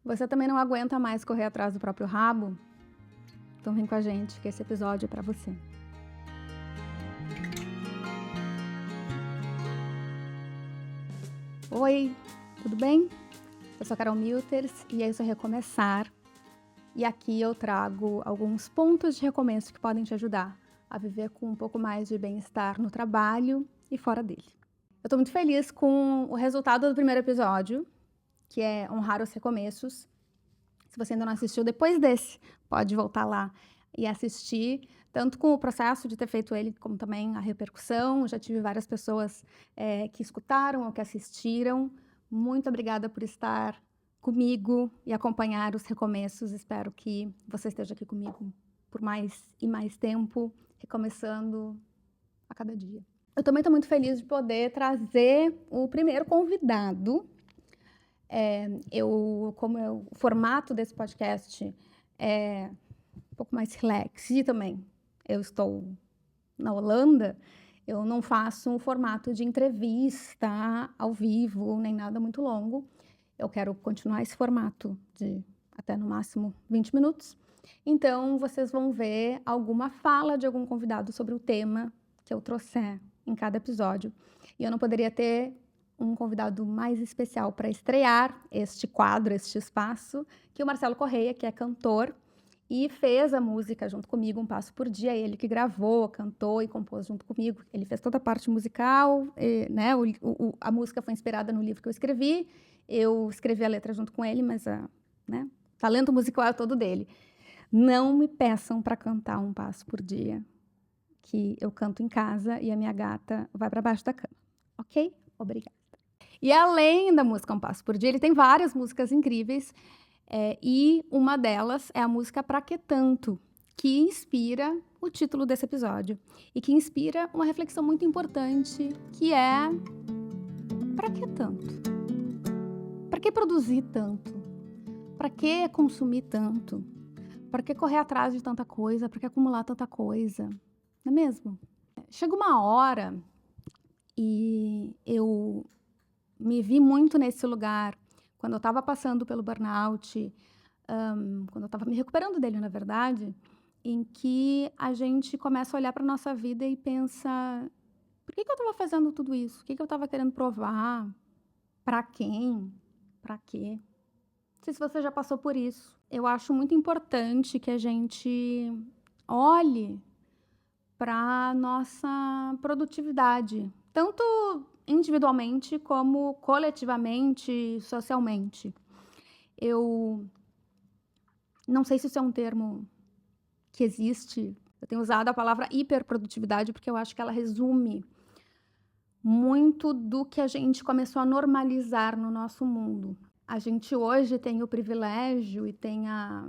Você também não aguenta mais correr atrás do próprio rabo? Então vem com a gente que esse episódio é para você. Oi, tudo bem? Eu sou a Carol Milters e esse é o Recomeçar. E aqui eu trago alguns pontos de recomeço que podem te ajudar a viver com um pouco mais de bem-estar no trabalho e fora dele. Eu tô muito feliz com o resultado do primeiro episódio, que é honrar os recomeços. Se você ainda não assistiu, depois desse, pode voltar lá e assistir, tanto com o processo de ter feito ele, como também a repercussão. Já tive várias pessoas que escutaram ou que assistiram. Muito obrigada por estar comigo e acompanhar os recomeços. Espero que você esteja aqui comigo por mais e mais tempo, recomeçando a cada dia. Eu também estou muito feliz de poder trazer o primeiro convidado. O formato desse podcast é um pouco mais relax e também eu estou na Holanda, eu não faço um formato de entrevista ao vivo, nem nada muito longo. Eu quero continuar esse formato de até no máximo 20 minutos. Então, vocês vão ver alguma fala de algum convidado sobre o tema que eu trouxer em cada episódio. E eu não poderia ter um convidado mais especial para estrear este quadro, este espaço, que o Marcelo Correia, que é cantor e fez a música junto comigo, Um Passo por Dia. Ele que gravou, cantou e compôs junto comigo. Ele fez toda a parte musical, né? A música foi inspirada no livro que eu escrevi. Eu escrevi a letra junto com ele, mas o talento musical é todo dele. Não me peçam para cantar Um Passo por Dia, que eu canto em casa e a minha gata vai para baixo da cama. Ok? Obrigada. E além da música Um Passo por Dia, ele tem várias músicas incríveis, e uma delas é a música Pra Que Tanto, que inspira o título desse episódio e que inspira uma reflexão muito importante, que é: pra que tanto? Pra que produzir tanto? Pra que consumir tanto? Pra que correr atrás de tanta coisa? Pra que acumular tanta coisa? Não é mesmo? Chega uma hora, e eu me vi muito nesse lugar quando eu estava passando pelo burnout, quando eu estava me recuperando dele, na verdade, em que a gente começa a olhar para a nossa vida e pensa: por que eu estava fazendo tudo isso? O que eu estava querendo provar? Para quem? Para quê? Não sei se você já passou por isso. Eu acho muito importante que a gente olhe para nossa produtividade, tanto individualmente como coletivamente, socialmente. Eu não sei se isso é um termo que existe. Eu tenho usado a palavra hiperprodutividade porque eu acho que ela resume muito do que a gente começou a normalizar no nosso mundo. A gente hoje tem o privilégio e tem a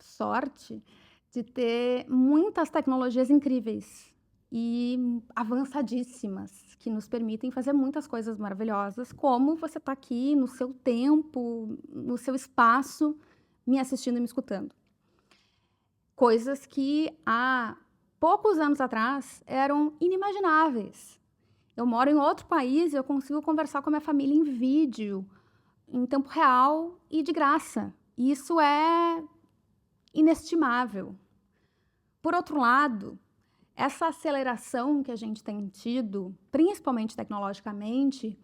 sorte de ter muitas tecnologias incríveis e avançadíssimas, que nos permitem fazer muitas coisas maravilhosas, como você está aqui no seu tempo, no seu espaço, me assistindo e me escutando. Coisas que há poucos anos atrás eram inimagináveis. Eu moro em outro país e eu consigo conversar com a minha família em vídeo, em tempo real e de graça. Isso é inestimável. Por outro lado, essa aceleração que a gente tem tido, principalmente tecnologicamente,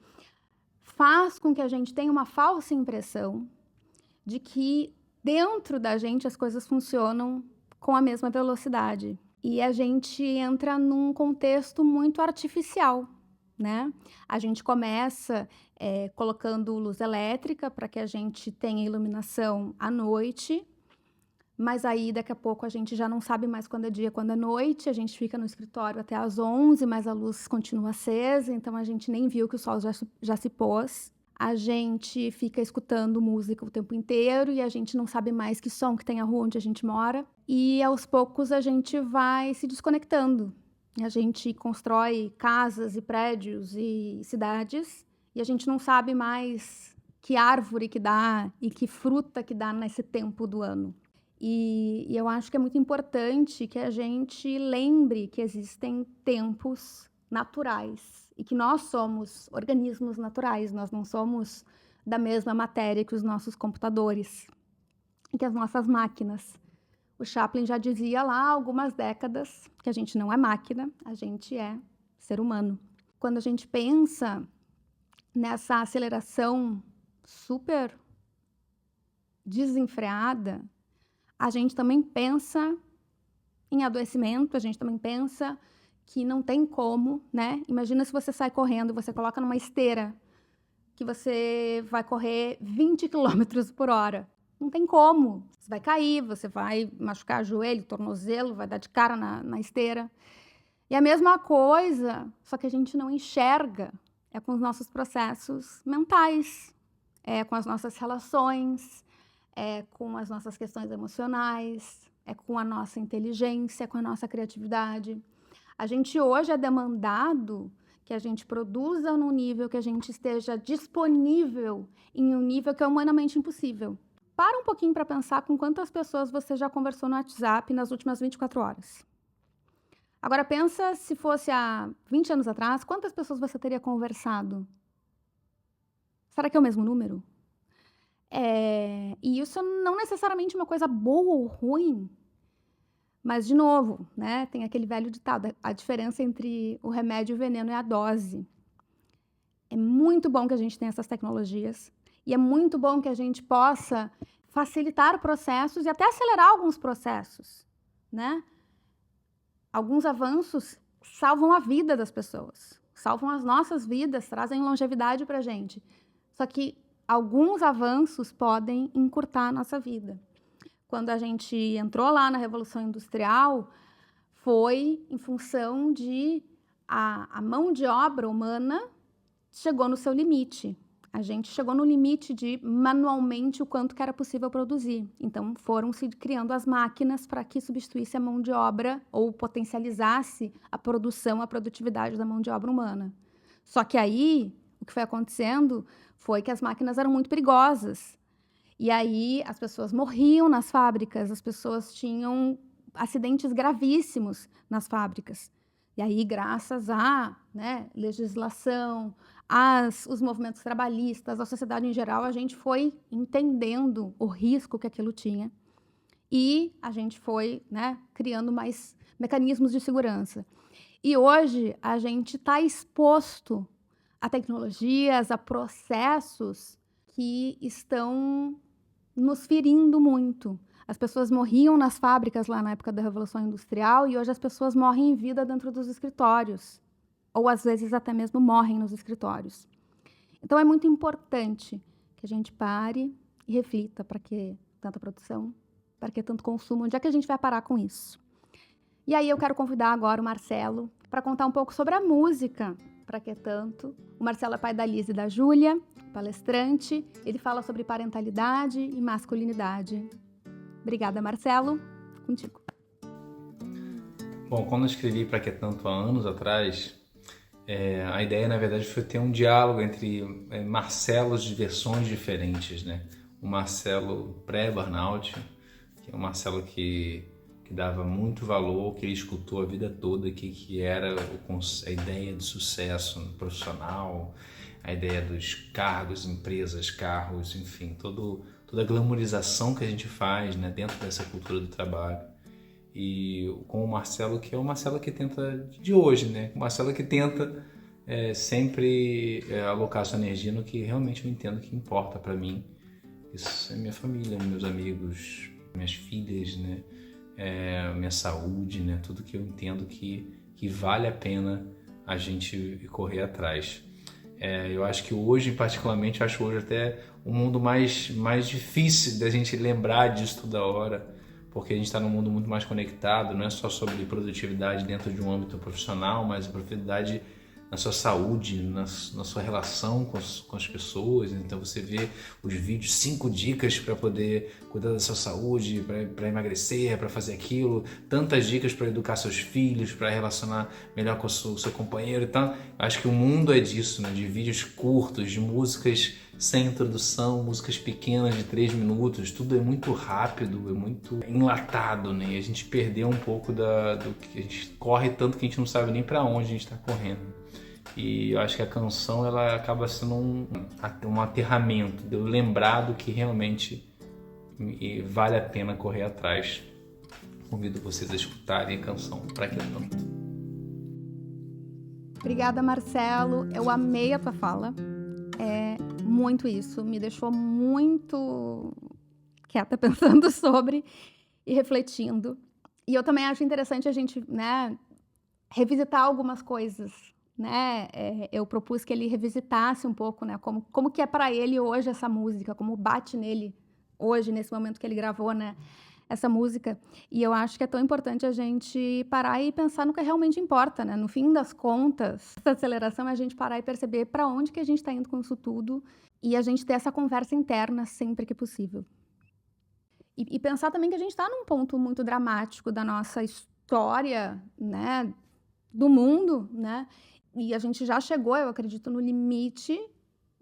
faz com que a gente tenha uma falsa impressão de que dentro da gente as coisas funcionam com a mesma velocidade. E a gente entra num contexto muito artificial, né? A gente começa colocando luz elétrica para que a gente tenha iluminação à noite, mas aí daqui a pouco a gente já não sabe mais quando é dia, quando é noite. A gente fica no escritório até às 11, mas a luz continua acesa, então a gente nem viu que o sol já se pôs. A gente fica escutando música o tempo inteiro e a gente não sabe mais que som que tem a rua onde a gente mora. E aos poucos a gente vai se desconectando. A gente constrói casas e prédios e cidades e a gente não sabe mais que árvore que dá e que fruta que dá nesse tempo do ano. E eu acho que é muito importante que a gente lembre que existem tempos naturais e que nós somos organismos naturais, nós não somos da mesma matéria que os nossos computadores e que as nossas máquinas. O Chaplin já dizia lá há algumas décadas que a gente não é máquina, a gente é ser humano. Quando a gente pensa nessa aceleração super desenfreada, a gente também pensa em adoecimento, a gente também pensa que não tem como, né? Imagina se você sai correndo, você coloca numa esteira que você vai correr 20 quilômetros por hora. Não tem como. Você vai cair, você vai machucar joelho, tornozelo, vai dar de cara na esteira. E a mesma coisa, só que a gente não enxerga, é com os nossos processos mentais, é com as nossas relações, é com as nossas questões emocionais, é com a nossa inteligência, é com a nossa criatividade. A gente hoje é demandado que a gente produza num nível que a gente esteja disponível em um nível que é humanamente impossível. Para um pouquinho para pensar com quantas pessoas você já conversou no WhatsApp nas últimas 24 horas. Agora pensa se fosse há 20 anos atrás, quantas pessoas você teria conversado? Será que é o mesmo número? E isso não necessariamente uma coisa boa ou ruim, mas, de novo, né, tem aquele velho ditado, a diferença entre o remédio e o veneno é a dose. É muito bom que a gente tenha essas tecnologias e é muito bom que a gente possa facilitar processos e até acelerar alguns processos, né? Alguns avanços salvam a vida das pessoas, salvam as nossas vidas, trazem longevidade para a gente. Só que alguns avanços podem encurtar a nossa vida. Quando a gente entrou lá na Revolução Industrial, foi em função de a mão de obra humana chegou no seu limite. A gente chegou no limite de manualmente o quanto que era possível produzir. Então, foram se criando as máquinas para que substituísse a mão de obra ou potencializasse a produção, a produtividade da mão de obra humana. Só que aí, o que foi acontecendo foi que as máquinas eram muito perigosas. E aí, as pessoas morriam nas fábricas, as pessoas tinham acidentes gravíssimos nas fábricas. E aí, graças à, né, legislação, os movimentos trabalhistas, a sociedade em geral, a gente foi entendendo o risco que aquilo tinha e a gente foi, né, criando mais mecanismos de segurança. E hoje a gente está exposto a tecnologias, a processos que estão nos ferindo muito. As pessoas morriam nas fábricas lá na época da Revolução Industrial e hoje as pessoas morrem em vida dentro dos escritórios. Ou, às vezes, até mesmo morrem nos escritórios. Então, é muito importante que a gente pare e reflita para que tanta produção, para que tanto consumo, onde é que a gente vai parar com isso? E aí eu quero convidar agora o Marcelo para contar um pouco sobre a música, para que tanto. O Marcelo é pai da Liz e da Júlia, palestrante, ele fala sobre parentalidade e masculinidade. Obrigada, Marcelo. Contigo. Bom, quando eu escrevi Pra Que Tanto há anos atrás, a ideia, na verdade, foi ter um diálogo entre Marcelos de versões diferentes, né? O Marcelo pré-burnout, que é um Marcelo que dava muito valor, que ele escutou a vida toda, que era a ideia de sucesso profissional, a ideia dos cargos, empresas, carros, enfim, toda a glamourização que a gente faz, né, dentro dessa cultura do trabalho. E com o Marcelo, que é o Marcelo que tenta, de hoje, né? O Marcelo que tenta sempre alocar sua energia no que realmente eu entendo que importa para mim. Isso é minha família, meus amigos, minhas filhas, né? Minha saúde, né? Tudo que eu entendo que vale a pena a gente correr atrás. Eu acho que hoje, particularmente, acho hoje até um mundo mais difícil da gente lembrar disso toda hora, porque a gente está num mundo muito mais conectado, não é só sobre produtividade dentro de um âmbito profissional, mas a produtividade na sua saúde, na sua relação com as pessoas. Então você vê os vídeos, 5 dicas para poder cuidar da sua saúde, para emagrecer, para fazer aquilo, tantas dicas para educar seus filhos, para relacionar melhor com o seu companheiro. Então acho que o mundo é disso, né? De vídeos curtos, de músicas sem introdução, músicas pequenas de 3 minutos, tudo é muito rápido, é muito enlatado, né? E a gente perdeu um pouco do que a gente corre tanto que a gente não sabe nem para onde a gente está correndo. E eu acho que a canção ela acaba sendo um aterramento de eu lembrar do que realmente vale a pena correr atrás. Convido vocês a escutarem a canção Pra Que Tanto. Obrigada, Marcelo. Eu amei a tua fala. É muito isso. Me deixou muito quieta pensando sobre e refletindo. E eu também acho interessante a gente, né, revisitar algumas coisas, né? Eu propus que ele revisitasse um pouco, né, como que é para ele hoje essa música, como bate nele hoje, nesse momento que ele gravou, né, essa música. E eu acho que é tão importante a gente parar e pensar no que realmente importa, né? No fim das contas, essa aceleração é a gente parar e perceber para onde que a gente está indo com isso tudo e a gente ter essa conversa interna sempre que possível. E pensar também que a gente está num ponto muito dramático da nossa história, né, do mundo, né? E a gente já chegou, eu acredito, no limite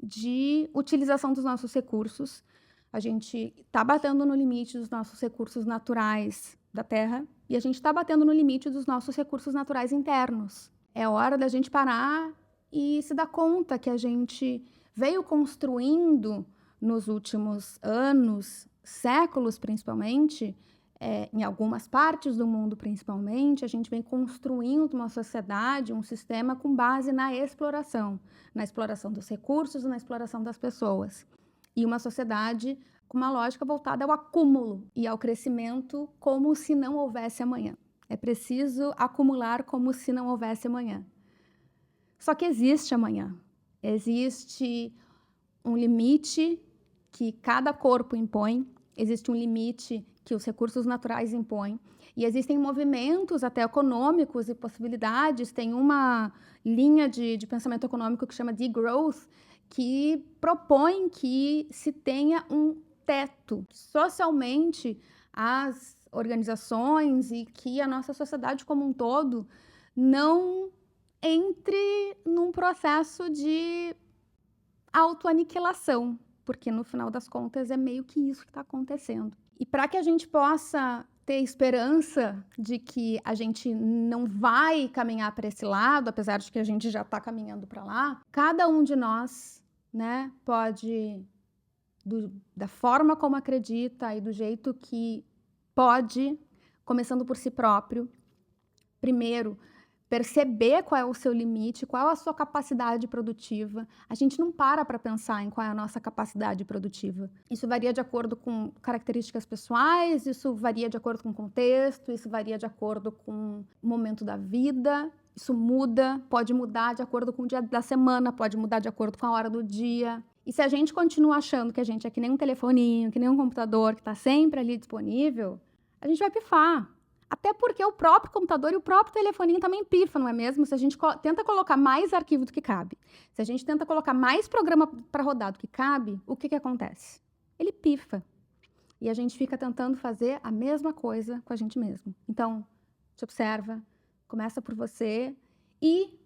de utilização dos nossos recursos. A gente está batendo no limite dos nossos recursos naturais da Terra e a gente está batendo no limite dos nossos recursos naturais internos. É hora da gente parar e se dar conta que a gente veio construindo nos últimos anos, séculos principalmente, em algumas partes do mundo principalmente, a gente vem construindo uma sociedade, um sistema com base na exploração dos recursos, na exploração das pessoas. E uma sociedade com uma lógica voltada ao acúmulo e ao crescimento como se não houvesse amanhã. É preciso acumular como se não houvesse amanhã. Só que existe amanhã. Existe um limite que cada corpo impõe, existe um limite que os recursos naturais impõem, e existem movimentos até econômicos e possibilidades. Tem uma linha de pensamento econômico que chama degrowth, que propõe que se tenha um teto socialmente às organizações e que a nossa sociedade como um todo não entre num processo de autoaniquilação, porque no final das contas é meio que isso que está acontecendo. E para que a gente possa ter esperança de que a gente não vai caminhar para esse lado, apesar de que a gente já está caminhando para lá, cada um de nós, né, pode, da forma como acredita e do jeito que pode, começando por si próprio, primeiro, perceber qual é o seu limite, qual é a sua capacidade produtiva. A gente não para pensar em qual é a nossa capacidade produtiva. Isso varia de acordo com características pessoais, isso varia de acordo com o contexto, isso varia de acordo com o momento da vida, isso muda, pode mudar de acordo com o dia da semana, pode mudar de acordo com a hora do dia. E se a gente continua achando que a gente é que nem um telefoninho, que nem um computador, que está sempre ali disponível, a gente vai pifar. Até porque o próprio computador e o próprio telefoninho também pifa, não é mesmo? Se a gente tenta colocar mais arquivo do que cabe, se a gente tenta colocar mais programa para rodar do que cabe, o que acontece? Ele pifa. E a gente fica tentando fazer a mesma coisa com a gente mesmo. Então, te observa, começa por você e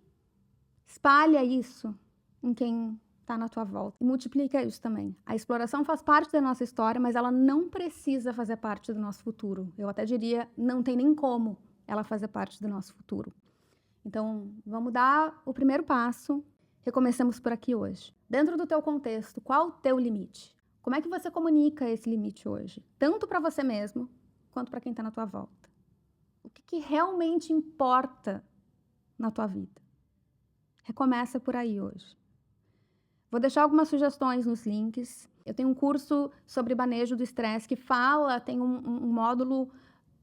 espalha isso em quem está na tua volta. E multiplica isso também. A exploração faz parte da nossa história, mas ela não precisa fazer parte do nosso futuro. Eu até diria, não tem nem como ela fazer parte do nosso futuro. Então, vamos dar o primeiro passo. Recomeçamos por aqui hoje. Dentro do teu contexto, qual o teu limite? Como é que você comunica esse limite hoje? Tanto para você mesmo, quanto para quem está na tua volta. O que realmente importa na tua vida? Recomeça por aí hoje. Vou deixar algumas sugestões nos links. Eu tenho um curso sobre manejo do estresse que tem um módulo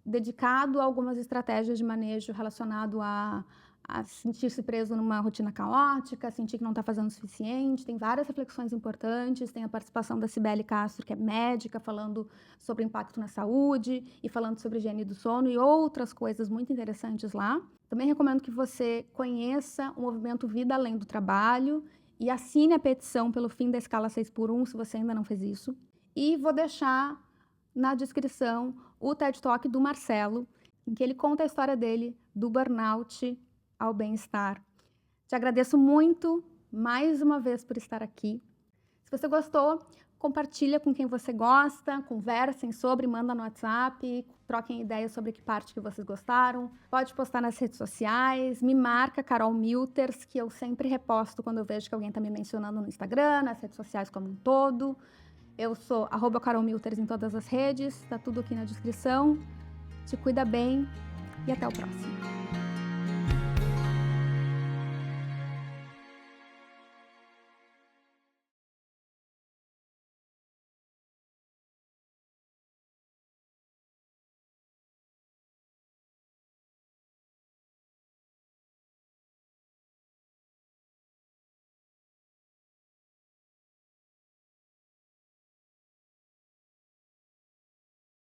dedicado a algumas estratégias de manejo relacionado a sentir-se preso numa rotina caótica, sentir que não está fazendo o suficiente. Tem várias reflexões importantes. Tem a participação da Cibele Castro, que é médica, falando sobre impacto na saúde e falando sobre higiene do sono e outras coisas muito interessantes lá. Também recomendo que você conheça o movimento Vida Além do Trabalho e assine a petição pelo fim da escala 6x1, se você ainda não fez isso. E vou deixar na descrição o TED Talk do Marcelo, em que ele conta a história dele, do burnout ao bem-estar. Te agradeço muito, mais uma vez, por estar aqui. Se você gostou, compartilha com quem você gosta, conversem sobre, manda no WhatsApp, troquem ideias sobre que parte que vocês gostaram. Pode postar nas redes sociais, me marca Carol Milters, que eu sempre reposto quando eu vejo que alguém está me mencionando no Instagram, nas redes sociais como um todo. Eu sou @Carol Milters em todas as redes, tá tudo aqui na descrição. Te cuida bem e até o próximo.